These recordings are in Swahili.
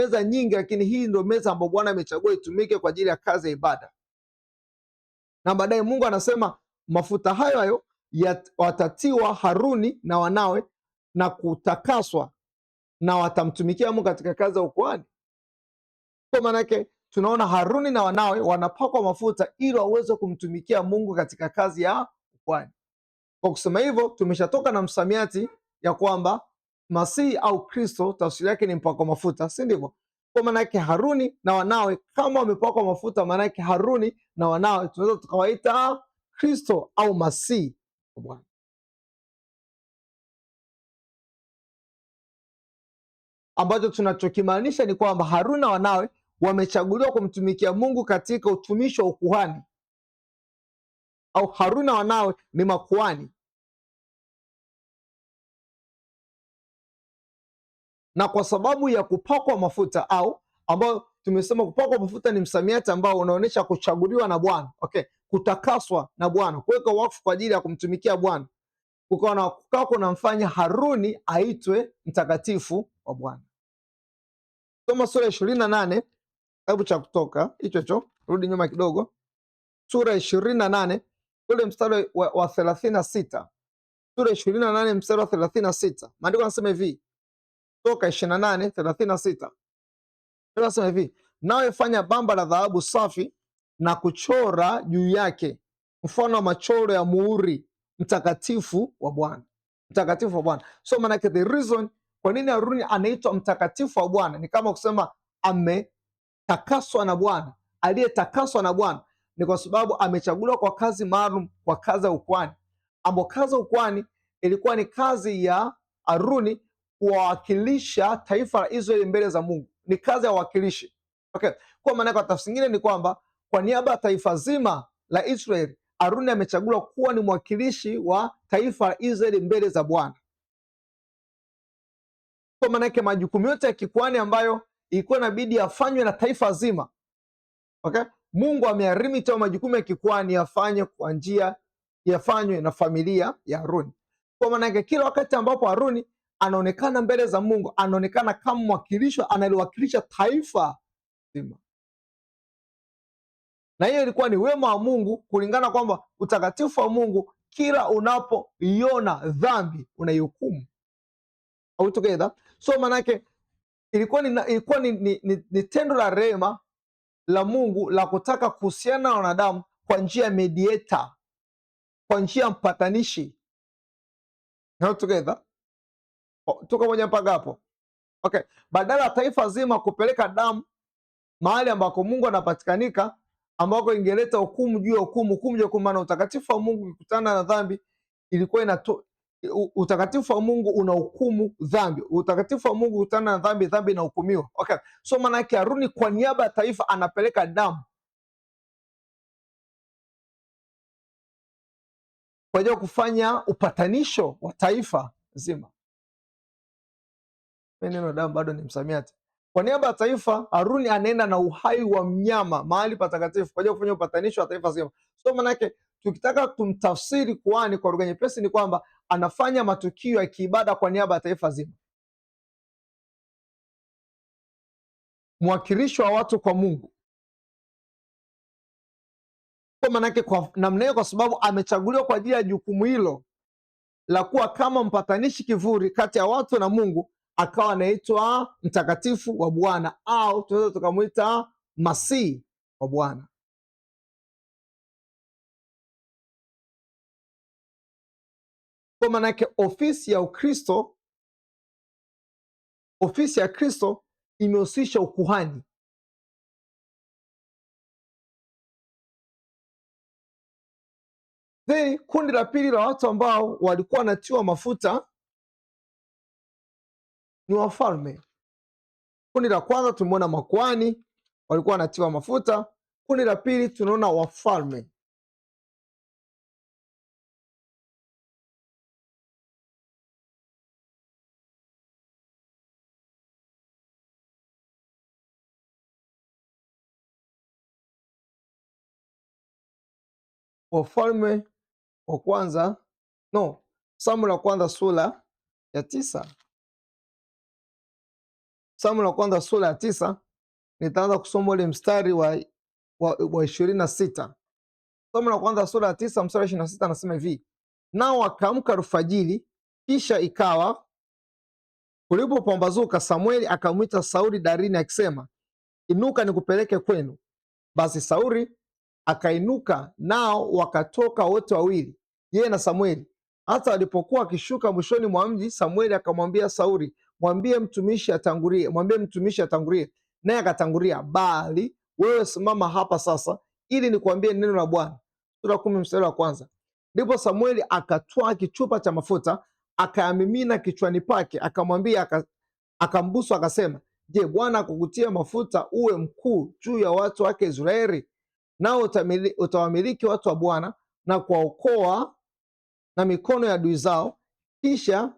meza nyingi, lakini hii ndio meza ambayo Bwana amechagua itumike kwa ajili ya kazi ya ibada. Na baadaye Mungu anasema mafuta hayo hayo watatiwa Haruni na wanawe na kutakaswa, na watamtumikia Mungu katika kazi ya ukuhani. Kwa maana yake tunaona Haruni na wanawe wanapakwa mafuta ili waweze kumtumikia Mungu katika kazi ya ukuhani. Kwa kusema hivyo, tumeshatoka na msamiati ya kwamba Masihi au Kristo tafsiri yake ni mpakwa mafuta, si ndivyo? Kwa maana yake Haruni na wanawe kama wamepakwa mafuta, maana yake Haruni na wanawe tunaweza tukawaita Kristo au Masihi wa Bwana. Ambacho tunachokimaanisha ni kwamba Haruni na wanawe wamechaguliwa kumtumikia Mungu katika utumishi wa ukuhani, au Haruni na wanawe ni makuhani. Na kwa sababu ya kupakwa mafuta, au ambao tumesema kupakwa mafuta ni msamiati ambao unaonyesha kuchaguliwa na Bwana, okay, kutakaswa na Bwana, kuweka wakfu kwa ajili ya kumtumikia Bwana, kukawa kunamfanya Haruni aitwe mtakatifu wa Bwana. Soma sura ya 28 kitabu cha Kutoka, hicho rudi nyuma kidogo, sura ya 28 ule mstari wa 36. Sura ya 28 mstari wa 36, maandiko yanasema hivi, Kutoka 28:36, nasema hivi, nawe fanya bamba la dhahabu safi na kuchora juu yake mfano wa machoro ya muhuri mtakatifu wa Bwana. Mtakatifu wa Bwana. So manake the reason kwa nini Haruni anaitwa mtakatifu wa Bwana ni kama kusema ametakaswa na Bwana, aliyetakaswa na Bwana, ni kwa sababu amechaguliwa kwa kazi maalum, kwa kazi ya ukuhani, ambapo kazi ya ukuhani ilikuwa ni kazi ya Haruni kuwawakilisha taifa la Israeli mbele za Mungu, ni kazi ya uwakilishi. Okay. Kwa maana kwa tafsiri nyingine ni kwamba kwa niaba ya taifa zima la Israeli, Haruni amechaguliwa kuwa ni mwakilishi wa taifa la Israeli mbele za Bwana. Kwa maana yake majukumu yote ya kikuhani ambayo ilikuwa inabidi yafanywe na taifa zima, okay, Mungu amearimiti majukumu ya kikuhani yafanywe na familia ya Haruni. Kwa maana yake kila wakati ambapo Haruni anaonekana mbele za Mungu, anaonekana kama mwakilishi analiwakilisha taifa zima, na hiyo ilikuwa ni wema wa Mungu, kulingana kwamba utakatifu wa Mungu, kila unapoiona dhambi unaihukumu. Au together. So manake ilikuwa ni tendo la rehema la Mungu la kutaka kuhusiana na wanadamu kwa njia ya mediator, kwa njia ya mpatanishi. Au together. Tuko moja mpaka hapo. Okay, badala ya taifa zima kupeleka damu mahali ambako Mungu anapatikanika, ambako ingeleta hukumu juu ya hukumu, hukumu juu ya hukumu, maana utakatifu wa Mungu ukikutana na dhambi ilikuwa utakatifu wa Mungu una hukumu dhambi. Utakatifu wa Mungu ukikutana na dhambi, dhambi inahukumiwa. Okay. So maana yake Haruni kwa niaba ya taifa anapeleka damu kwa ajili ya kufanya upatanisho wa taifa zima. Neno damu bado ni msamiati. Kwa niaba ya taifa, Haruni anaenda na uhai wa mnyama mahali patakatifu kwa ajili ya kufanya upatanisho wa taifa zima. So maana yake tukitaka tumtafsiri kuhani kwa lugha nyepesi ni kwamba anafanya matukio ya kiibada kwa niaba ya taifa zima, mwakilishi wa watu kwa Mungu. Kwa maana yake kwa namna hiyo, kwa sababu amechaguliwa kwa ajili ya jukumu hilo la kuwa kama mpatanishi kivuli kati ya watu na Mungu, akawa anaitwa mtakatifu wa Bwana, au tunaweza tukamwita Masihi wa Bwana. Kwa maana yake ofisi ya Ukristo, ofisi ya Kristo imehusisha ukuhani. Then kundi la pili la watu ambao walikuwa wanatiwa mafuta ni wafalme. Kundi la kwanza tumeona makuhani walikuwa wanatiwa mafuta. Kundi la pili tunaona wafalme. Wafalme wa kwanza, Samueli wa kwanza sura ya 9. Samueli wa kwanza sura ya 9, nitaanza kusoma ule mstari wa 26. Samueli wa kwanza sura ya 9 mstari wa 26 anasema hivi: nao wakaamka alfajiri, kisha ikawa kulipopambazuka, Samueli akamwita Sauli darini akisema, inuka nikupeleke kwenu. Basi Sauli akainuka, nao wakatoka wote wawili, yeye na Samueli. Hata walipokuwa wakishuka mwishoni mwa mji, Samueli akamwambia Sauli, mwambie mtumishi atangulie. Naye akatangulia, bali wewe simama hapa sasa, ili nikuambie neno la Bwana. Sura 10 mstari wa kwanza. Ndipo Samueli akatwaa kichupa cha mafuta, akayamimina kichwani pake, akamwambia, akambusu, akasema, je, Bwana akukutia mafuta uwe mkuu juu ya watu wake Israeli? Nao utawamiliki watu wa Bwana na kuwaokoa na mikono ya adui zao. Kisha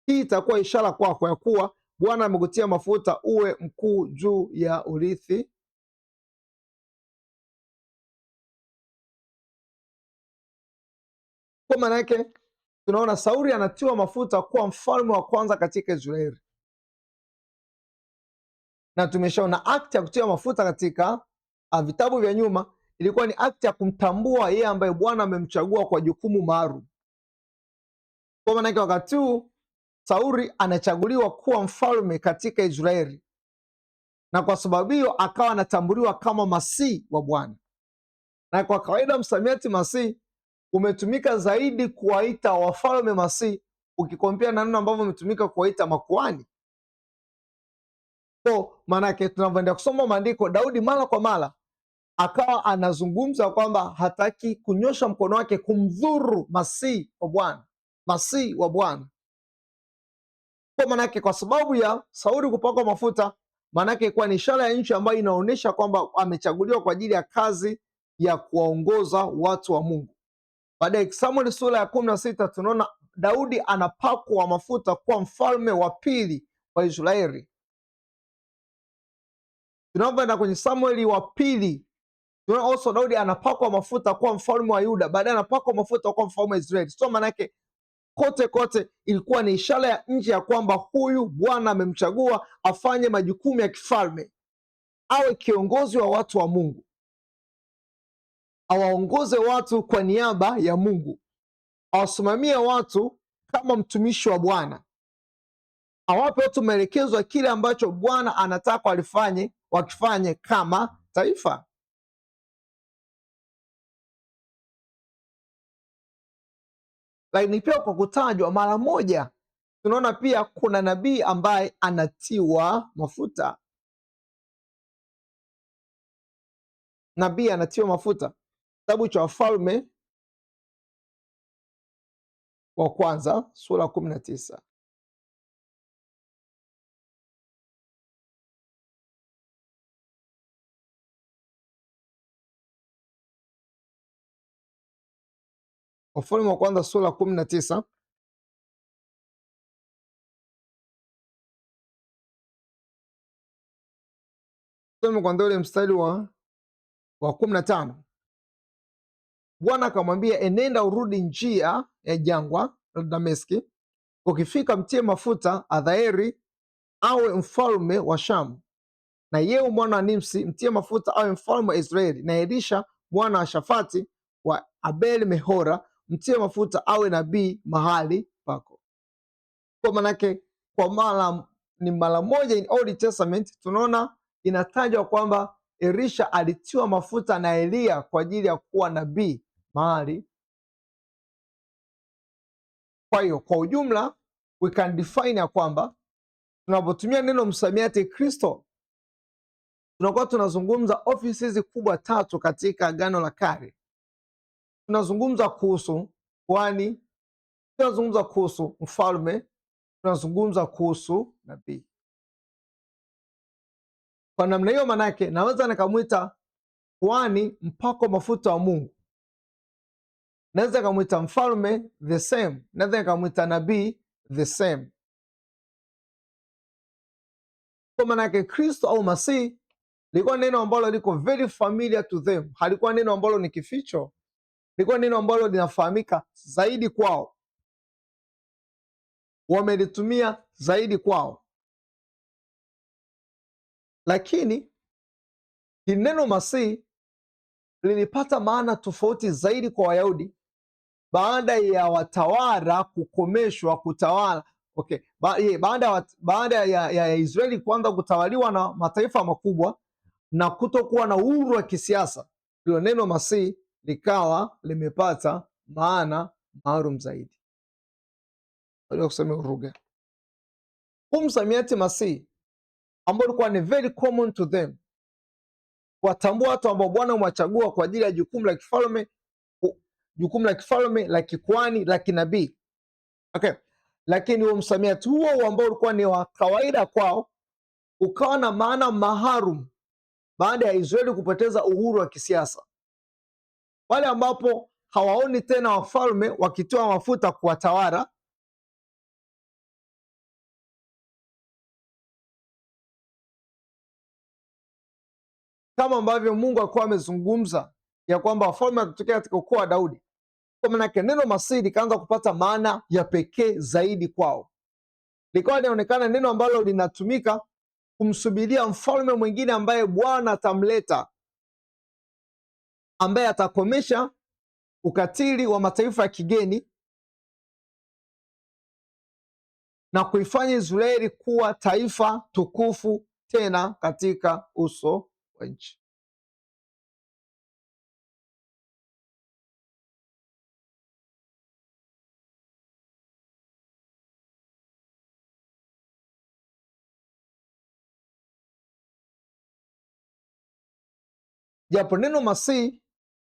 hii itakuwa ishara kwako ya kuwa Bwana amekutia mafuta uwe mkuu juu ya urithi. Kwa maana yake tunaona Sauli anatiwa mafuta kuwa mfalme wa kwanza katika Israeli, na tumeshaona akti ya kutiwa mafuta katika vitabu vya nyuma ilikuwa ni akti ya kumtambua yeye ambaye Bwana amemchagua kwa jukumu maalum. Kwa maana yake wakati huu Sauli anachaguliwa kuwa mfalme katika Israeli, na kwa sababu hiyo akawa anatambuliwa kama masihi wa Bwana. Na kwa kawaida msamiati masihi umetumika zaidi kuwaita wafalme masihi, ukikompea na neno ambavyo umetumika kuwaita makuhani. So maana yake tunavyoenda kusoma maandiko, Daudi mara kwa mara akawa anazungumza kwamba hataki kunyosha mkono wake kumdhuru masihi wa Bwana, masihi wa Bwana. Kwa maanake kwa sababu ya Sauli kupakwa mafuta, maanake kuwa ni ishara ya nchi ambayo inaonyesha kwamba amechaguliwa kwa ajili ya kazi ya kuwaongoza watu wa Mungu. Baadaye Samueli sura ya 16 tunaona Daudi anapakwa mafuta kuwa mfalme wa pili wa Israeli. Tunapoenda kwenye Samueli wa pili, tunaona also Daudi anapakwa mafuta kuwa mfalme wa Yuda, baadaye anapakwa mafuta kuwa mfalme wa Israeli. So maanake kote ilikuwa ni ishara ya nje ya kwamba huyu Bwana amemchagua afanye majukumu ya kifalme, awe kiongozi wa watu wa Mungu, awaongoze watu kwa niaba ya Mungu, awasimamie watu kama mtumishi wa Bwana, awape watu maelekezo ya kile ambacho Bwana anataka wakifanye kama taifa. Lakini pia kwa kutajwa mara moja, tunaona pia kuna nabii ambaye anatiwa mafuta. Nabii anatiwa mafuta. Kitabu cha Wafalme wa kwanza sura 19. Wafalme wa kwanza sura 19. Tusome kwanza ule mstari wa 15. Bwana akamwambia, enenda urudi njia ya jangwa la Dameski, ukifika mtie mafuta Adhaeri awe mfalme wa Shamu, na Yehu mwana wa Nimsi mtie mafuta awe mfalme wa Israeli, na Elisha mwana wa Shafati wa Abel Mehora mtie mafuta awe nabii mahali pako. Kwa manake ni mara moja in Old Testament tunaona inatajwa kwamba Elisha alitiwa mafuta na Eliya kwa ajili ya kuwa nabii mahali. Kwa hiyo kwa ujumla we can define ya kwamba tunapotumia neno msamiati Kristo tunakuwa tunazungumza ofisi hizi kubwa tatu katika Agano la Kale. Tunazungumza kuhusu kuhani, tunazungumza kuhusu mfalme, tunazungumza kuhusu nabii. Kwa namna hiyo, manake naweza nikamwita kuhani mpako mafuta wa Mungu, naweza nikamwita mfalme the same, naweza nikamwita nabii the same. Kwa manake Kristo au Masihi lilikuwa neno ambalo liko very familiar to them, halikuwa neno ambalo ni kificho, lilikuwa neno ambalo linafahamika zaidi kwao. wamelitumia zaidi kwao, lakini hili neno Masihi lilipata maana tofauti zaidi kwa Wayahudi baada ya watawala kukomeshwa kutawala. Okay. Baada ya Israeli kuanza kutawaliwa na mataifa makubwa na kutokuwa na uhuru wa kisiasa, hilo neno Masihi likawa limepata maana maalum zaidi. Kusema lugha huu msamiati Masihi ambao ulikuwa ni very common to them, watambua watu ambao Bwana umewachagua kwa ajili ya jukumu la kifalme la kikuhani la kinabii. Okay. Lakini huo msamiati huo ambao ulikuwa ni wa kawaida kwao ukawa na maana maalum baada ya Israeli kupoteza uhuru wa kisiasa, pale ambapo hawaoni tena wafalme wakitoa mafuta kuwatawala, kama ambavyo Mungu alikuwa amezungumza ya kwamba wafalme wakitokea katika ukoo wa Daudi. Kwa maana yake neno Masihi likaanza kupata maana ya pekee zaidi kwao, likawa linaonekana neno ambalo linatumika kumsubiria mfalme mwingine ambaye Bwana atamleta, ambaye atakomesha ukatili wa mataifa ya kigeni na kuifanya Israeli kuwa taifa tukufu tena katika uso wa nchi. Japo neno Masihi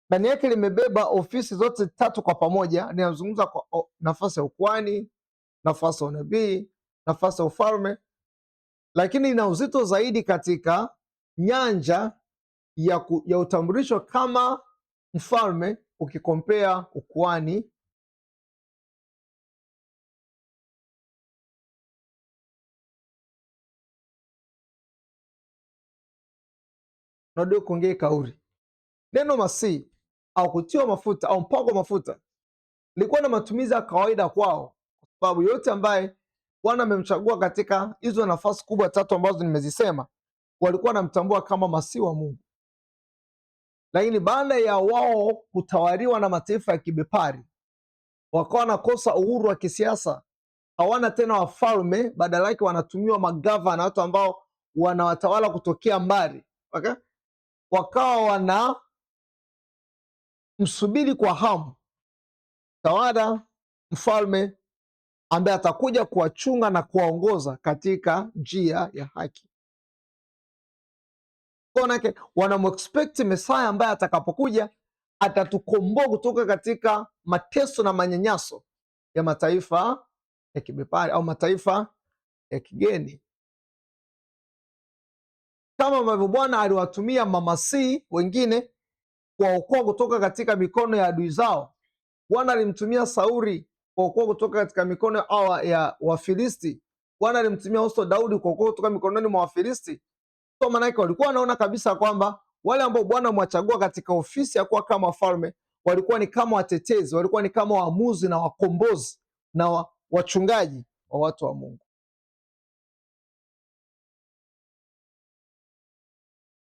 ndani yake limebeba ofisi zote tatu kwa pamoja, linazungumza kwa nafasi ya ukuhani, nafasi ya unabii, nafasi ya ufalme, lakini ina uzito zaidi katika nyanja ya utambulisho kama mfalme ukikompea ukuhani nadio kuongea kauli. Neno Masihi au kutiwa mafuta au mpako mafuta lilikuwa na matumizi ya kawaida kwao, kwa sababu yote ambaye Bwana amemchagua katika hizo nafasi kubwa tatu ambazo nimezisema walikuwa wanamtambua kama Masihi wa Mungu. Lakini baada ya wao kutawaliwa na mataifa ya kibepari, wakawa wanakosa uhuru wa kisiasa, hawana tena wafalme, badala yake wanatumiwa magavana, watu ambao wanawatawala kutokea mbali. Okay? Wakawa wana msubiri kwa hamu tawala mfalme ambaye atakuja kuwachunga na kuwaongoza katika njia ya haki. Manake wanamexpect Mesaya ambaye atakapokuja atatukomboa kutoka katika mateso na manyanyaso ya mataifa ya kibepari au mataifa ya kigeni, kama ambavyo Bwana aliwatumia mamasihi wengine kuwaokoa kutoka katika mikono ya adui zao. Bwana alimtumia Sauli kuokoa kutoka katika mikono ya Wafilisti. Bwana alimtumia also Daudi kuokoa kutoka mikononi mwa Wafilisti. So manake walikuwa wanaona kabisa kwamba wale ambao Bwana mwachagua katika ofisi ya kuwa kama wafalme walikuwa ni kama watetezi, walikuwa ni kama waamuzi na wakombozi na wachungaji wa watu wa Mungu.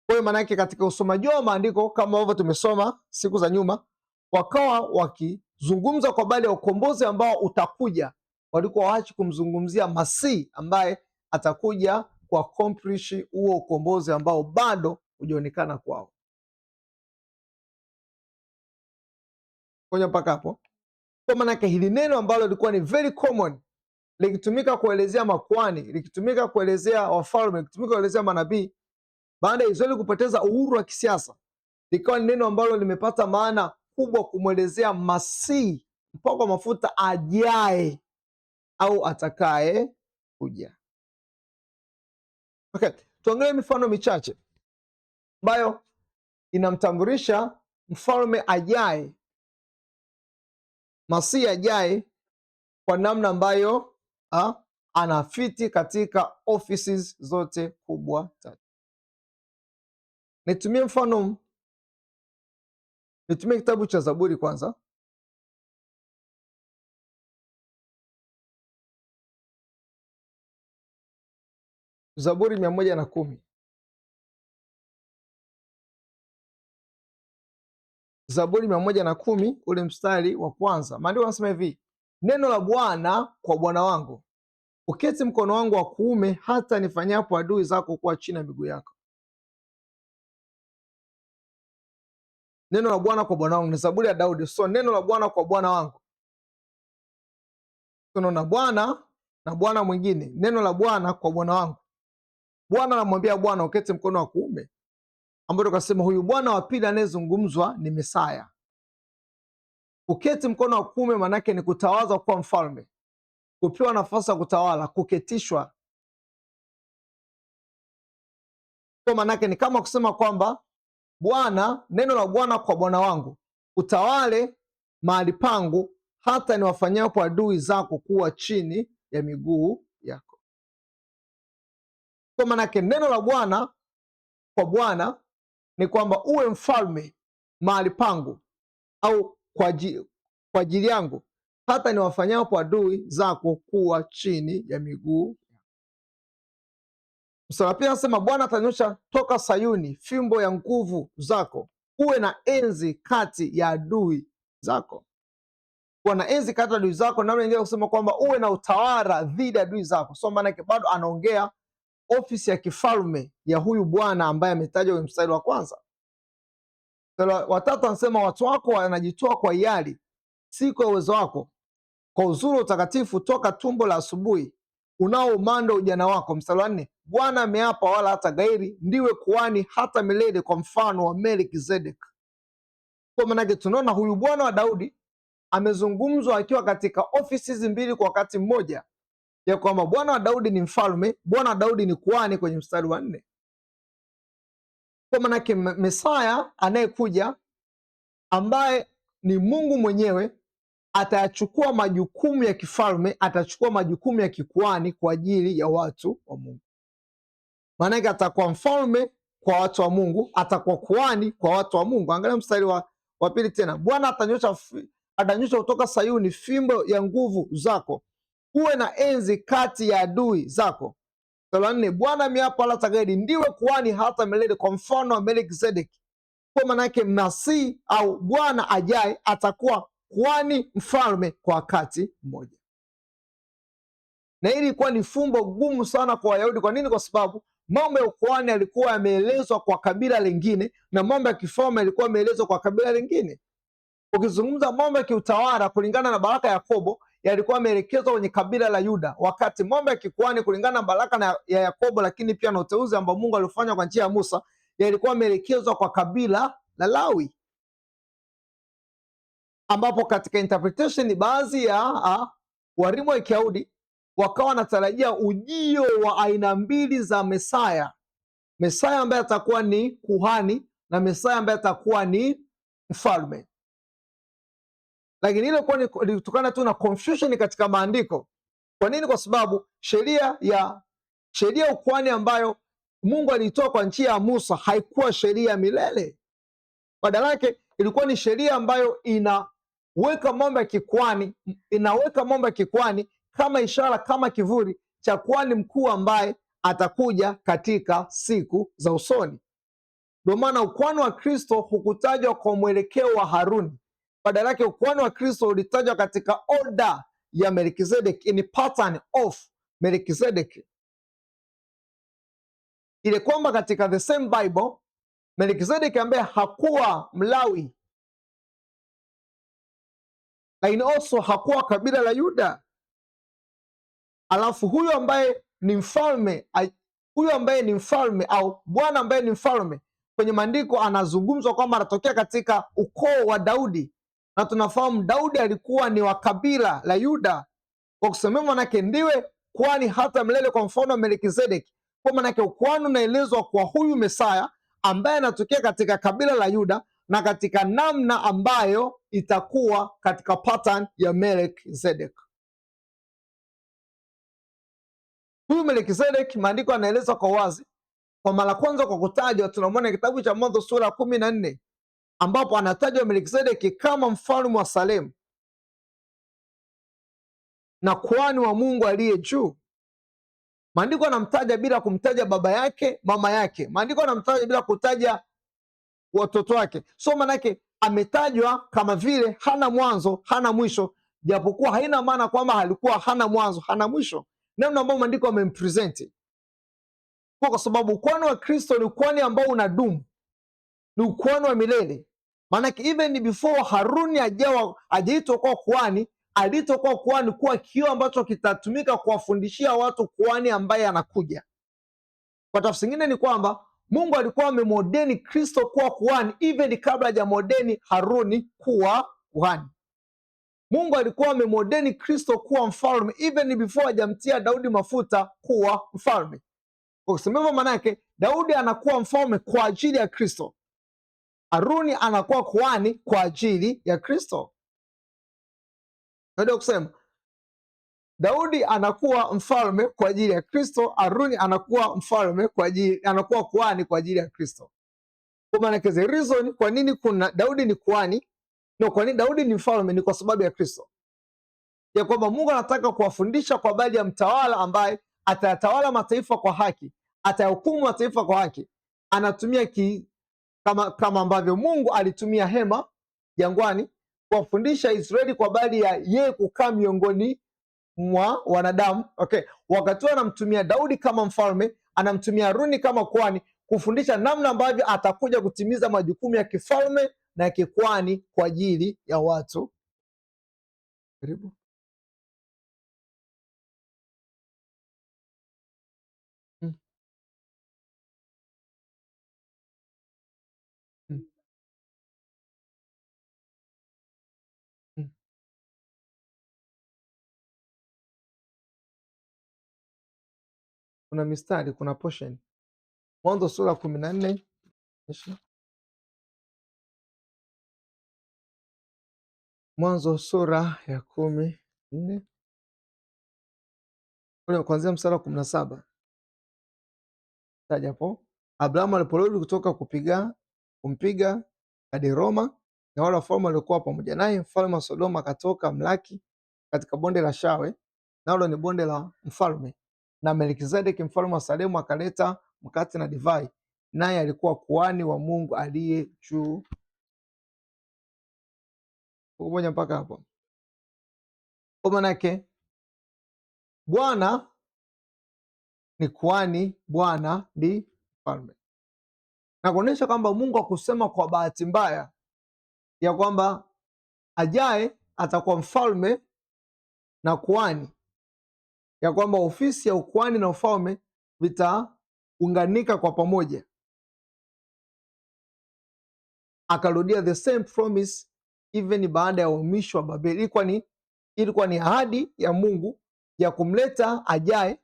Kwa hiyo manake katika usomaji wa maandiko kama ambavyo tumesoma siku za nyuma, wakawa wakizungumza kwa habari ya ukombozi ambao utakuja, walikuwa waachi kumzungumzia Masihi ambaye atakuja kuaccomplish huo ukombozi ambao bado hujaonekana kwao. Konya mpaka hapo. Kwa maanake hili neno ambalo lilikuwa ni very common, likitumika kuelezea makuhani, likitumika kuelezea wafalme, likitumika kuelezea manabii, baada ya Israeli kupoteza uhuru wa kisiasa, likawa ni neno ambalo limepata maana kubwa kumwelezea Masihi, mpakwa mafuta ajaye au atakaye kuja. Okay, tuangalie mifano michache ambayo inamtambulisha mfalme ajaye, Masihi ajaye, kwa namna ambayo anafiti katika offices zote kubwa tatu. Nitumie kitabu cha Zaburi kwanza. Zaburi 110. Zaburi 110 ule mstari wa kwanza, maandiko yanasema hivi: neno la Bwana kwa Bwana wangu, uketi mkono wangu wa kuume, hata nifanyapo adui zako kuwa chini ya miguu yako. Neno la Bwana kwa Bwana wangu ni zaburi ya Daudi. So neno la Bwana kwa Bwana wangu, tunaona Bwana na Bwana mwingine. Neno la Bwana kwa Bwana wangu, Bwana anamwambia Bwana uketi mkono wa kuume, ambapo tukasema huyu Bwana wa pili anayezungumzwa ni Mesaya. Uketi mkono wa kuume manake ni kutawazwa kuwa mfalme, kupewa nafasi ya kutawala, kuketishwa. Kwa manake ni kama kusema kwamba Bwana, neno la Bwana kwa Bwana wangu, utawale mahali pangu, hata niwafanyapo adui zako kuwa chini ya miguu yako. Kwa manake neno la Bwana kwa Bwana ni kwamba uwe mfalme mahali pangu, au kwa ajili yangu, hata niwafanyapo adui zako kuwa chini ya miguu. Mstari wa pili anasema Bwana atanyosha toka Sayuni fimbo ya nguvu zako, uwe na enzi kati ya adui zako. Kuwa na enzi kati ya adui zako, namna nyingine kusema kwamba uwe na utawala dhidi ya adui zako. So maanake bado anaongea ofisi ya kifalme ya huyu Bwana ambaye ametajwa kwenye mstari wa kwanza. Mstari wa tatu anasema watu wako wanajitoa kwa hiari siku ya uwezo wako, kwa uzuri wa utakatifu toka tumbo la asubuhi, unao umande ujana wako. Mstari wa nne, Bwana ameapa wala hata gairi, ndiwe kuhani hata milele kwa mfano wa Melkizedek. Kwa maanake tunaona huyu Bwana wa Daudi amezungumzwa akiwa katika ofisi hizi mbili kwa wakati mmoja, ya kwamba Bwana wa Daudi ni mfalme, Bwana wa Daudi ni kuhani kwenye mstari wa 4. Kwa maanake Mesaya anayekuja ambaye ni Mungu mwenyewe atayachukua majukumu ya kifalme, atachukua majukumu ya kikuhani kwa ajili ya watu wa Mungu. Maanake atakuwa mfalme kwa watu wa Mungu, atakuwa kuhani kwa watu wa Mungu. Angalia mstari wa pili tena, Bwana atanyosha kutoka Sayuni fimbo ya nguvu zako, uwe na enzi kati ya adui zako. Mstari wa 4, Bwana ameapa wala hataghairi, ndiwe kuhani hata milele kwa mfano wa Melkizedeki. Kwa maanake Masihi au Bwana ajaye atakuwa kuhani mfalme kwa wakati mmoja. Na hili ilikuwa ni fumbo gumu sana kwa Wayahudi. Kwa nini? Kwa sababu mambo ya ukuhani yalikuwa yameelezwa kwa kabila lingine na mambo ya kifalme yalikuwa yameelezwa kwa kabila lingine. Ukizungumza mambo ya kiutawala kulingana na baraka ya Yakobo yalikuwa yameelekezwa kwenye kabila la Yuda, wakati mambo ya kikuhani kulingana na baraka ya Yakobo, lakini pia na uteuzi ambao Mungu alifanya kwa njia ya Musa, yalikuwa yameelekezwa kwa kabila la Lawi, ambapo katika interpretation baadhi ya walimu wa Kiyahudi wakawa wanatarajia ujio wa aina mbili za Mesaya. Mesaya ambaye atakuwa ni kuhani na Mesaya ambaye atakuwa ni mfalme. Lakini ile kwa ilitokana tu na confusion katika maandiko. Kwa nini? Kwa sababu sheria ya ukuhani ambayo Mungu alitoa kwa njia ya Musa haikuwa sheria ya milele. Badala yake ilikuwa ni sheria ambayo inaweka mambo ya kikuhani kama ishara, kama kivuli cha kuhani mkuu ambaye atakuja katika siku za usoni. Ndio maana ukuhani wa Kristo hukutajwa kwa mwelekeo wa Haruni. Badala yake ukuhani wa Kristo ulitajwa katika order ya Melkizedek, in pattern of Melkizedek, ile kwamba katika the same Bible Melkizedek ambaye hakuwa Mlawi, lakini also hakuwa kabila la Yuda, alafu huyu ambaye ni mfalme au Bwana ambaye ni mfalme kwenye maandiko anazungumzwa kwamba anatokea katika ukoo wa Daudi, na tunafahamu Daudi alikuwa ni wa kabila la Yuda. Kwa kusemea manake ndiwe kuhani hata milele kwa mfano wa Melkizedeki. Kwa manake ukuhani unaelezwa kwa huyu Mesaya ambaye anatokea katika kabila la Yuda na katika namna ambayo itakuwa katika pattern ya Melkizedeki. Huyu Melkizedeki maandiko anaeleza kwa wazi. Kwa mara kwanza kwa kutajwa tunamwona kitabu cha Mwanzo sura 14 ambapo anatajwa Melkizedeki kama mfalme wa Salemu na kuhani wa Mungu aliye juu. Maandiko yanamtaja bila kumtaja baba yake, mama yake. Maandiko yanamtaja bila kutaja watoto wake. So manake ametajwa kama vile hana mwanzo hana mwisho, japokuwa haina maana kwamba alikuwa hana mwanzo hana mwisho, namna ambayo maandiko amempresenti, kwa sababu ukuhani wa Kristo ni ukuhani ambao unadumu, ni ukuhani wa milele. Maanake even before Haruni hajaitwa kuwa kuhani, aliitwa kuwa kuhani kuwa kioo ambacho kitatumika kuwafundishia watu kuhani ambaye anakuja. Kwa tafsiri nyingine ni kwamba Mungu alikuwa amemodeni Kristo kuwa kuhani even kabla hajamodeni Haruni kuwa kuhani. Mungu alikuwa amemodeni Kristo kuwa mfalme even before hajamtia Daudi mafuta kuwa mfalme. Kwa kusema hivyo, maana yake Daudi anakuwa mfalme kwa ajili ya Kristo, Haruni anakuwa kuhani kwa ajili ya Kristo. Ndio kusema Daudi anakuwa mfalme kwa ajili ya Kristo, Haruni anakuwa mfalme anakuwa kuhani kwa ajili ya Kristo. Kwa maana the reason kwa nini kuna Daudi ni kuhani, kwa nini Daudi ni mfalme, ni kwa sababu ya Kristo, ya kwamba Mungu anataka kuwafundisha kwa habari ya mtawala ambaye atayatawala mataifa kwa haki, atayahukumu mataifa kwa haki. Anatumia kama ambavyo Mungu alitumia hema jangwani kuwafundisha Israeli kwa habari ya yeye kukaa miongoni mwa wanadamu. Okay, wakati anamtumia Daudi kama mfalme, anamtumia Haruni kama kuhani kufundisha namna ambavyo atakuja kutimiza majukumu ya kifalme na ya kikuhani kwa ajili ya watu. Karibu. Kuna mistari, kuna portion. Mwanzo sura 14. Mwanzo sura ya 14 kuanzia mstari wa 17. Taja hapo. Abrahamu aliporudi kutoka kumpiga Kedoroma na wale wafalme waliokuwa pamoja naye, mfalme wa Sodoma akatoka mlaki katika bonde la Shawe, nalo ni bonde la mfalme, na Melkizedeki mfalme wa Salemu akaleta mkate na divai, naye alikuwa kuhani wa Mungu aliye juu. Umoja mpaka hapo. Kwa maana yake Bwana ni kuhani, Bwana ni mfalme, na kuonyesha kwamba Mungu hakusema kwa bahati mbaya ya kwamba ajaye atakuwa mfalme na kuhani, ya kwamba ofisi ya ukuhani na ufalme vitaunganika kwa pamoja. Akarudia the same promise even baada ya uhamisho wa Babeli. Ilikuwa ni ahadi ya Mungu ya kumleta ajaye.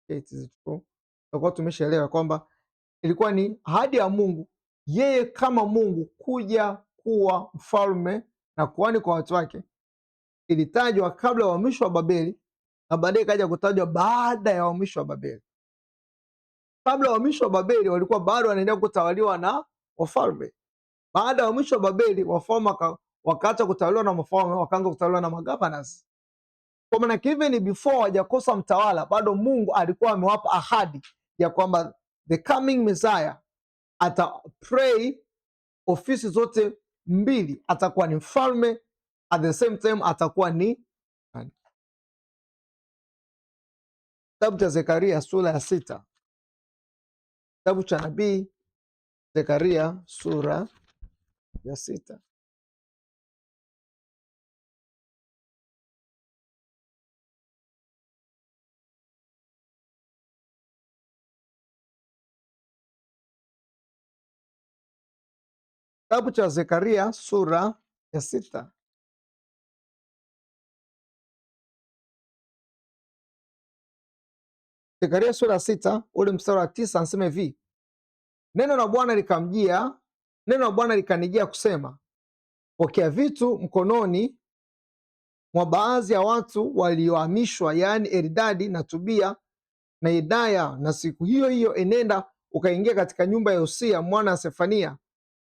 It is true. Tutakuwa tumeshaelewa kwamba ilikuwa ni ahadi ya Mungu yeye kama Mungu kuja kuwa mfalme na kuhani kwa watu wake. Ilitajwa kabla ya uhamisho wa Babeli na baadaye ikaja kutajwa baada ya uhamisho wa Babeli. Kabla ya uhamisho wa Babeli walikuwa bado wanaendelea kutawaliwa na wafalme. Baada ya uhamisho wa Babeli wafalme wakaacha kutawaliwa na wafalme, wakaanza kutawaliwa na magavanasi. Kwa maana even before hawajakosa mtawala, bado Mungu alikuwa amewapa ahadi ya kwamba the coming Messiah atapray ofisi zote mbili, atakuwa ni mfalme, at the same time atakuwa ni kitabu cha Zekaria sura ya 6. Kitabu cha nabii Zekaria sura ya 6. Kitabu cha Zekaria sura ya 6. Zekaria sura ya 6 ule mstari wa 9 anasema hivi: neno la Bwana likanijia kusema, pokea vitu mkononi mwa baadhi ya watu waliohamishwa, yaani Eldadi na Tobia na Yedaya, na siku hiyo hiyo enenda ukaingia katika nyumba ya Yosia mwana wa Sefania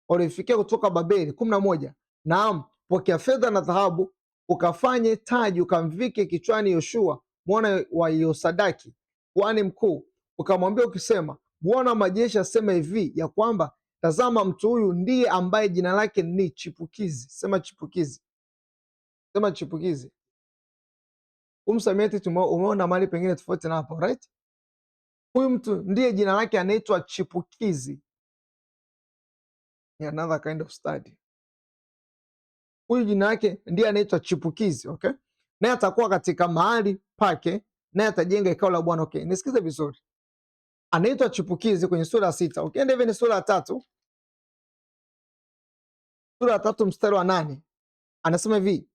waliofikia kutoka Babeli. 11. Naam, pokea fedha na dhahabu ukafanye taji ukamvike kichwani Yoshua mwana wa Yosadaki kuhani mkuu, ukamwambia ukisema, Bwana majeshi asema hivi ya kwamba tazama, mtu huyu ndiye ambaye jina lake ni chipukizi. Sema chipukizi, sema chipukizi. Msamiati umeona mahali pengine tofauti na hapo, right? Huyu mtu ndiye jina lake anaitwa chipukizi. Another kind of study. Huyu jina lake ndiye anaitwa chipukizi, okay? Naye atakuwa katika mahali pake, naye atajenga hekalu la Bwana. Okay, nisikize vizuri. Anaitwa chipukizi kwenye sura ya 6. Ukienda hivi ni sura ya 3. Sura ya 3 mstari wa 8. Anasema hivi,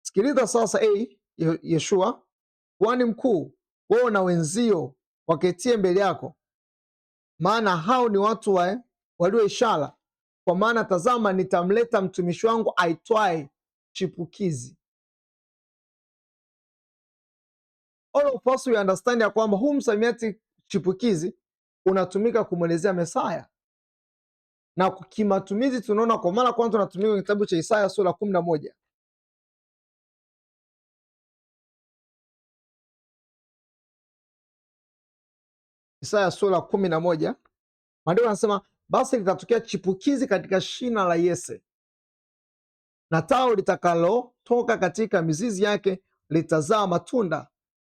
sikiliza sasa, Yeshua kuhani mkuu, wewe na wenzio waketie mbele yako, maana hao ni watu walio ishara. Kwa maana tazama, nitamleta mtumishi wangu aitwaye chipukizi. All of us we understand ya kwamba huu msamiati chipukizi unatumika kumwelezea Mesaya, na kimatumizi tunaona kwa mara kwanza unatumika kwenye kitabu cha Isaya sura 11. Isaya sura 11, maandiko yanasema, basi litatokea chipukizi katika shina la Yese, na tao litakalotoka katika mizizi yake litazaa matunda,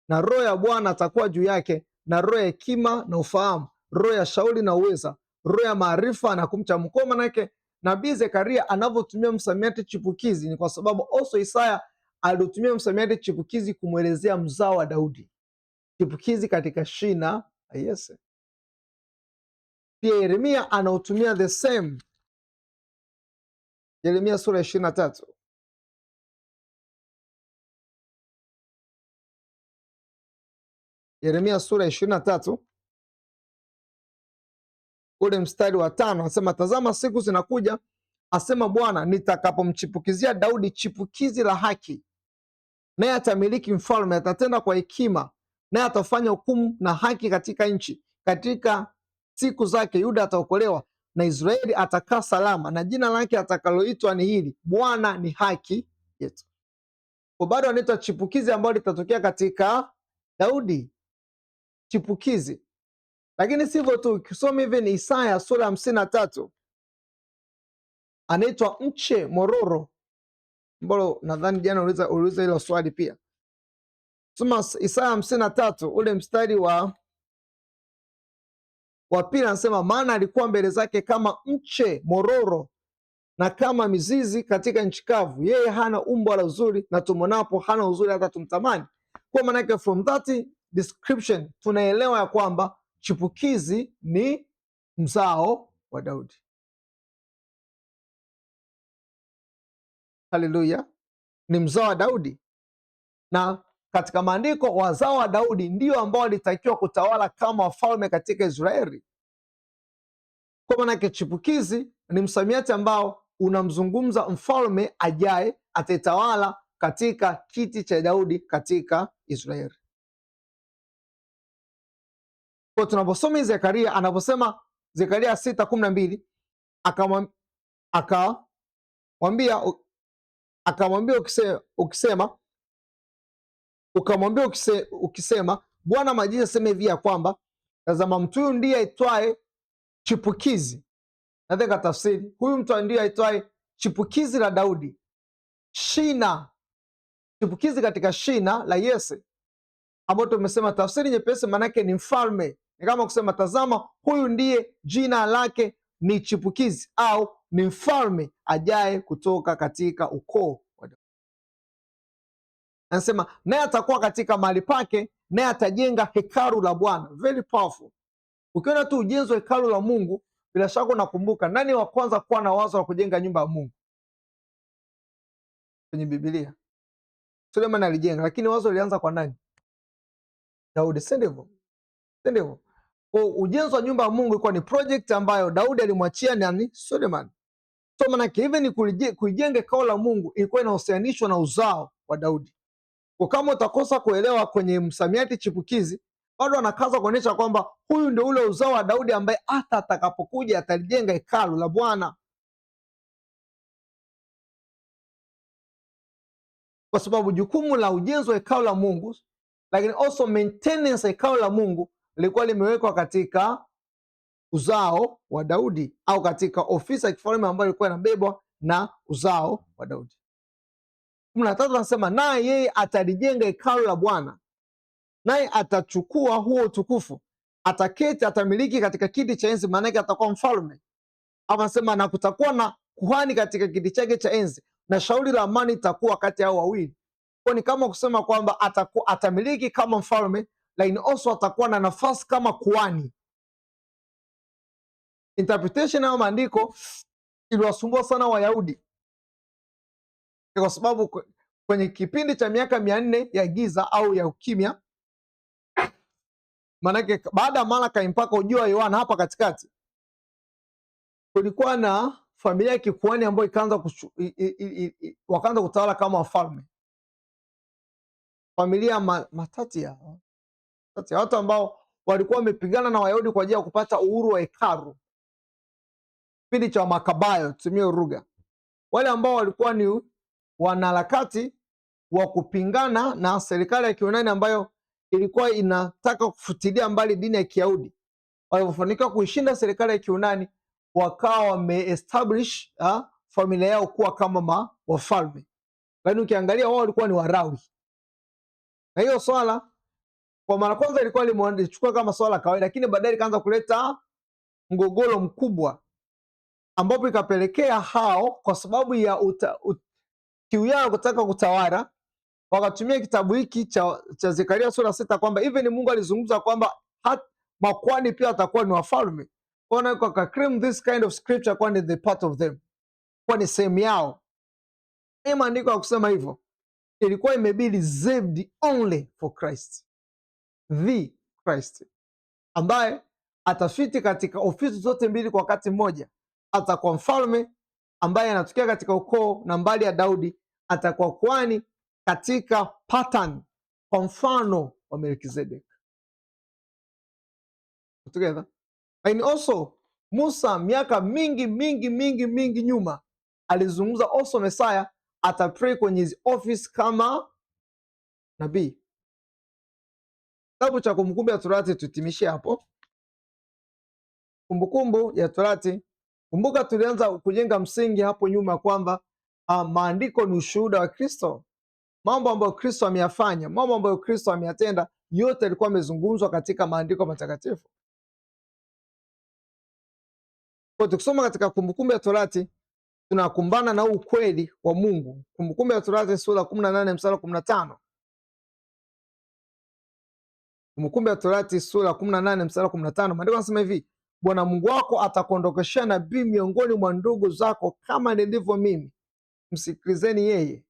na roho ya Bwana atakuwa juu yake, na roho ya hekima na ufahamu, roho ya shauri na uweza, roho ya maarifa na kumcha Mungu. Manake nabii Zekaria anavyotumia msamiati chipukizi ni kwa sababu also Isaya alitumia msamiati chipukizi kumwelezea mzao wa Daudi, chipukizi katika shina la Yese. Pia Yeremia anautumia the same. Yeremia sura ya 23. Yeremia sura ya 23 ule mstari wa 5 anasema, tazama siku zinakuja, asema Bwana, nitakapomchipukizia Daudi chipukizi la haki, naye atamiliki mfalme, atatenda kwa hekima, naye atafanya hukumu na haki katika nchi. Katika siku zake Yuda ataokolewa na Israeli atakaa salama, na jina lake atakaloitwa ni hili, Bwana ni haki yetu. Kwa bado anaitwa chipukizi ambalo litatokea katika Daudi, chipukizi. Lakini sivyo tu, ukisoma hivi ni Isaya sura ya 53, anaitwa mche mororo, ambalo nadhani jana uliuliza hilo swali pia. Soma Isaya 53 ule mstari wa pili, anasema, maana alikuwa mbele zake kama mche mororo na kama mizizi katika nchi kavu, yeye hana umbo wala uzuri, na tumonapo hana uzuri hata tumtamani. Kwa maana yake from that description tunaelewa ya kwamba chipukizi ni mzao wa Daudi. Haleluya, ni mzao wa Daudi, na katika maandiko wazao wa Daudi ndio ambao walitakiwa kutawala kama wafalme katika Israeli. Kwa maana yake chipukizi ni msamiati ambao unamzungumza mfalme ajaye atatawala katika kiti cha Daudi katika Israeli. Kwa tunaposoma Zekaria anaposema, Zekaria 6:12, akamwambia ukisema, Bwana majeshi asema hivi ya kwamba tazama, mtu huyu ndiye aitwaye chipukizi. Nataka tafsiri, huyu mtu ndiye aitwaye chipukizi la Daudi, shina, chipukizi katika shina la Yese, ambayo tumesema tafsiri nyepesi manake ni mfalme. Ni kama kusema tazama, huyu ndiye jina lake ni chipukizi, au ni mfalme ajaye kutoka katika ukoo wa Daudi. Anasema naye atakuwa katika mahali pake, naye atajenga hekalu la Bwana. Very powerful. Ukiona tu ujenzi wa hekalu la Mungu, bila shaka unakumbuka nani wa kwanza kuwa na wazo la kujenga nyumba ya Mungu kwenye Biblia? Suleiman alijenga, lakini wazo lilianza kwa nani? Daudi, si ndivyo? Si ndivyo? Kwa ujenzi wa nyumba ya Mungu ilikuwa ni project ambayo Daudi alimwachia nani? Suleiman. So manake even kuijenga hekalu la Mungu ilikuwa inahusianishwa na uzao wa Daudi. Kwa kama utakosa kuelewa kwenye msamiati chipukizi, bado anakaza kuonyesha kwamba huyu ndio ule uzao wa Daudi ambaye hata atakapokuja atalijenga hekalu la Bwana. kwa sababu jukumu la ujenzi wa hekalu la Mungu, lakini also maintenance ya hekalu la Mungu lilikuwa limewekwa katika uzao wa Daudi, au katika ofisi ya kifalme ambayo ilikuwa inabebwa na uzao wa Daudi. 13 anasema naye yeye atalijenga hekalu la Bwana, naye atachukua huo utukufu, ataketi, atamiliki katika kiti cha enzi, maanake atakuwa mfalme. Anasema na kutakuwa na kuhani katika kiti chake cha enzi, na shauri la amani itakuwa kati yao wawili. Kwa ni kama kusema kwamba atamiliki kama mfalme, lakini also atakuwa na nafasi kama kuhani. Interpretation ya maandiko iliwasumbua sana Wayahudi, kwa sababu kwenye kipindi cha miaka 400 ya giza au ya ukimya, maanake baada ya Malaki mpaka ujio wa Yohana, hapa katikati kulikuwa na familia ya kikuhani ambayo wakaanza kutawala kama wafalme. Familia matati ya watu ambao walikuwa wamepigana na Wayahudi kwa ajili ya kupata uhuru wa hekalu, kipindi cha Makabayo, tumie lugha. Wale ambao walikuwa ni wanaharakati wa kupingana na serikali ya Kiyunani ambayo ilikuwa inataka kufutilia mbali dini ya Kiyahudi. Walipofanikiwa kuishinda serikali ya Kiyunani, wakawa wameestablish familia yao kuwa kama wafalme, lakini ukiangalia wao walikuwa ni Warawi. Na hiyo swala kwa mara kwanza ilikuwa limechukua kama swala kawaida, lakini baadaye ikaanza kuleta mgogoro mkubwa, ambapo ikapelekea hao, kwa sababu ya kiu yao kutaka kutawala, wakatumia kitabu hiki cha Zekaria sura 6 kwamba even Mungu alizungumza kwamba makwani pia atakuwa ni wafalme. Kwa claim this kind of scripture kwa ni the part of them, kwa ni sehemu yao. Hii maandiko ya kusema hivyo ilikuwa imebidi reserved only for Christ, the Christ ambaye atafiti katika ofisi zote mbili kwa wakati mmoja. Atakuwa mfalme ambaye anatokea katika ukoo na mbali ya Daudi, atakuwa kwani katika pattern, kwa mfano wa Melkizedek. Together. And also Musa miaka mingi nyuma alizungumza also Messiah atapray kwenye his office kama nabii. Kitabu cha Kumbukumbu ya Torati tutimishie hapo. Kumbukumbu ya Torati, kumbuka tulianza kujenga msingi hapo nyuma kwamba maandiko ni ushuhuda wa Kristo. Mambo ambayo Kristo ameyafanya, mambo ambayo Kristo ameyatenda, yote yalikuwa yamezungumzwa katika maandiko matakatifu. Kwa tukisoma katika Kumbukumbu ya Torati tunakumbana na ukweli wa Mungu. Kumbukumbu ya Torati sura 18 mstari 15. Kumbukumbu ya Torati sura 18 mstari 15, maandiko yanasema hivi: Bwana Mungu wako atakuondokeshea nabii miongoni mwa ndugu zako kama nilivyo mimi, msikilizeni yeye.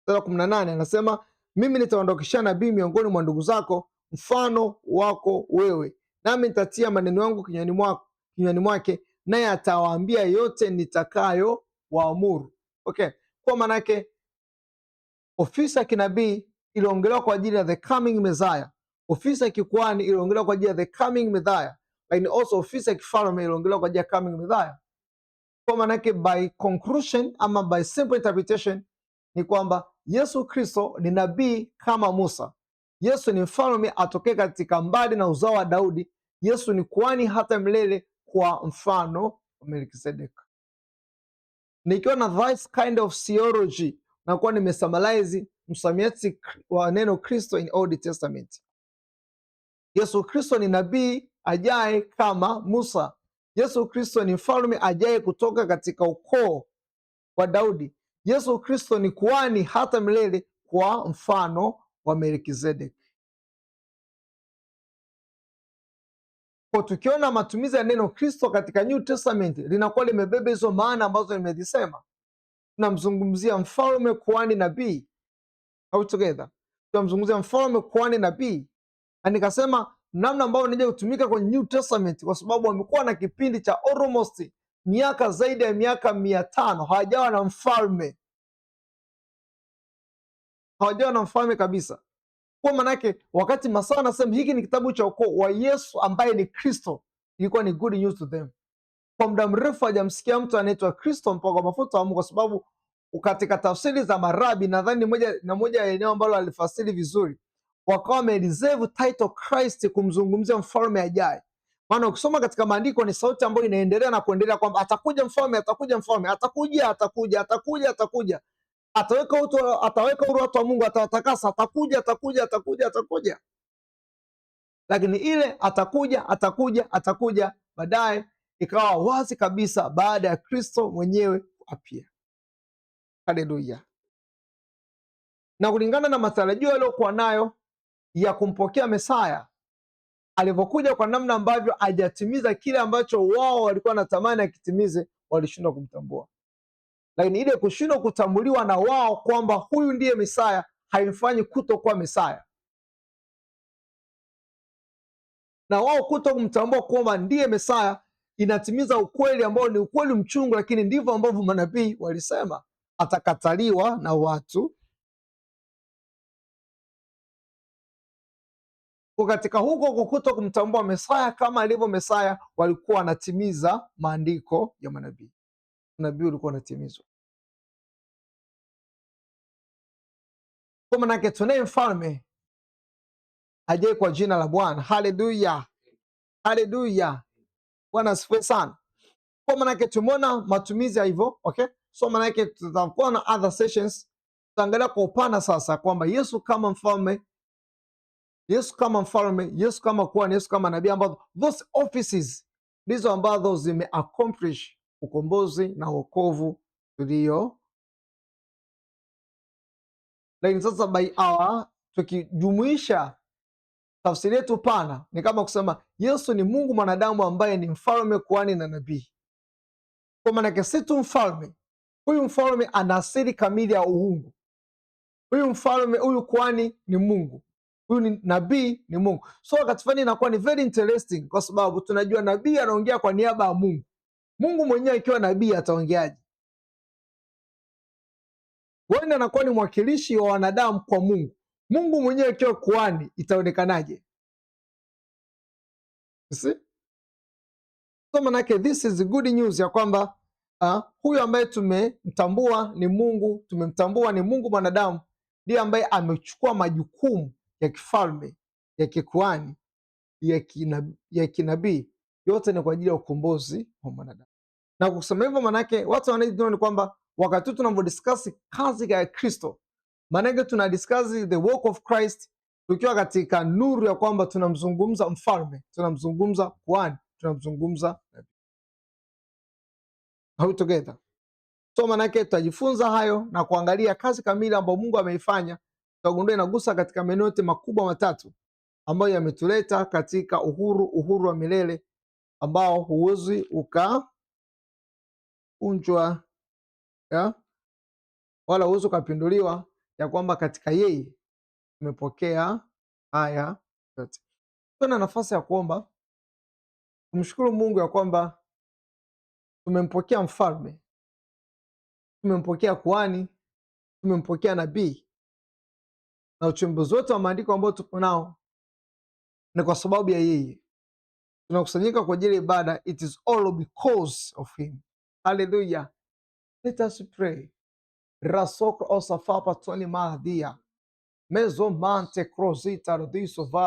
Sura 18 anasema mimi nitaondokeshea nabii miongoni mwa ndugu zako mfano wako wewe, nami nitatia maneno yangu kinywani mwake, naye atawaambia yote nitakayo waamuru. Okay, kwa maana yake ofisi ya kinabii iliongelewa kwa ajili ya the coming Messiah. Ofisi ya kikuhani iliongelewa kwa ajili ya the coming Messiah, lakini also ofisi ya kifalme iliongelewa kwa ajili ya coming Messiah. Kwa maana yake by conclusion ama by simple interpretation ni kwamba Yesu Kristo ni nabii kama Musa. Yesu ni mfalme atokee katika mbari na uzao wa Daudi. Yesu ni kuhani hata milele kwa mfano wa Melkizedek. Nikiwa na this kind of theology na kuwa nimesummarize msamiati wa neno Kristo in Old Testament. Yesu Kristo ni nabii ajaye kama Musa. Yesu Kristo ni mfalme ajaye kutoka katika ukoo wa Daudi. Yesu Kristo ni kuhani hata milele kwa mfano wa Melkizedek. Kwa tukiona matumizi ya neno Kristo katika New Testament linakuwa limebeba hizo maana ambazo nimezisema. Tunamzungumzia mfalme, kuhani, nabii. All together. Tunamzungumzia mfalme, kuhani, nabii. Na nikasema namna ambayo nije kutumika kwenye New Testament kwa sababu wamekuwa na kipindi cha almost miaka zaidi ya miaka 500 hawajawa na mfalme. Hawajawa na mfalme kabisa. Kwa manake wakati Masaa anasema hiki ni kitabu cha ukoo wa Yesu ambaye ni Kristo, ilikuwa ni good news to them. Kwa muda mrefu hajamsikia mtu anaitwa Kristo mpaka mafuta wa Mungu, kwa sababu katika tafsiri za marabi, nadhani moja ya eneo ambalo alifasiri vizuri, wakawa wamereserve title Christ kumzungumzia mfalme ajaye. Maana ukisoma katika maandiko ni sauti ambayo inaendelea na kuendelea kwamba atakuja mfalme, atakuja mfalme, atakuja, atakuja, atakuja, atakuja, ataweka huru watu wa Mungu, atawatakasa, atakuja, atakuja, atakuja, atakuja. Lakini ile atakuja, atakuja, atakuja baadaye ikawa wazi kabisa baada ya Kristo mwenyewe kuapia. Haleluya! Na kulingana na matarajio yaliyokuwa nayo ya kumpokea Mesaya, alivyokuja kwa namna ambavyo hajatimiza kile ambacho wao walikuwa wanatamani akitimize, walishindwa kumtambua. Lakini ile kushindwa kutambuliwa na wao kwamba huyu ndiye Mesaya haimfanyi kutokuwa Mesaya, na wao kuto kumtambua kwamba ndiye Mesaya inatimiza ukweli ambao ni ukweli mchungu, lakini ndivyo ambavyo manabii walisema, atakataliwa na watu. Kwa katika huko kukuto kumtambua Mesaya kama alivyo Mesaya, walikuwa wanatimiza maandiko ya manabii. Nabii ulikuwa unatimizwa. Kwa manake tunaye mfalme ajaye kwa jina la Bwana. Haleluya, haleluya, Bwana asifiwe sana. Kwa manake tumeona matumizi ya hivyo, okay? So manake tutakuwa na other sessions, tutaangalia kwa upana sasa kwamba Yesu kama mfalme, Yesu kama mfalme, Yesu kama kuhani, Yesu kama nabii, ambazo those offices ndizo ambazo zime accomplish ukombozi na wokovu tulio. Lakini sasa by our tukijumuisha tafsiri yetu pana, ni kama kusema Yesu ni Mungu mwanadamu ambaye ni mfalme, kuhani na nabii. Kwa maana si tu mfalme, huyu mfalme ana asili kamili ya uungu. Huyu mfalme, huyu kuhani ni Mungu, huyu ni nabii ni Mungu. So wakati fulani inakuwa ni very interesting, kwa sababu tunajua nabii anaongea kwa niaba ya Mungu. Mungu mwenyewe ikiwa nabii ataongeaje? Wenda anakuwa ni mwakilishi wa wanadamu kwa Mungu. Mungu mwenyewe ikiwa kuhani itaonekanaje? See? So manake this is good news ya kwamba huyu ambaye tumemtambua ni Mungu, tumemtambua ni Mungu mwanadamu, ndiye ambaye amechukua majukumu ya kifalme, ya kikuhani, ya kinabii, yote ni kwa ajili ya ukombozi wa mwanadamu. Na kusema hivyo manake watu wanajua ni kwamba wakati tunavyodiscuss kazi ya Kristo, manake tunadiscuss the work of Christ tukiwa katika nuru ya kwamba tunamzungumza mfalme, tunamzungumza kuhani, tunamzungumza nabii. Are we together? So manake tutajifunza hayo na kuangalia kazi kamili ambayo Mungu ameifanya. Tutagundua inagusa katika maeneo yote makubwa matatu ambayo yametuleta katika uhuru wa milele ambao huwezi ukaunjwa wala huwezi ukapinduliwa, ya kwamba katika yeye tumepokea haya yote. Tuna nafasi ya kuomba, tumshukuru Mungu ya kwamba tumempokea mfalme, tumempokea kuhani, tumempokea nabii, na uchambuzi wote wa maandiko ambao tupo nao ni kwa sababu ya yeye. Tunakusanyika kwa ajili ya ibada, it is all because of him. Hallelujah. Let us pray. Rasoko osafapa toni mahdia mezo mante krozita rodiso va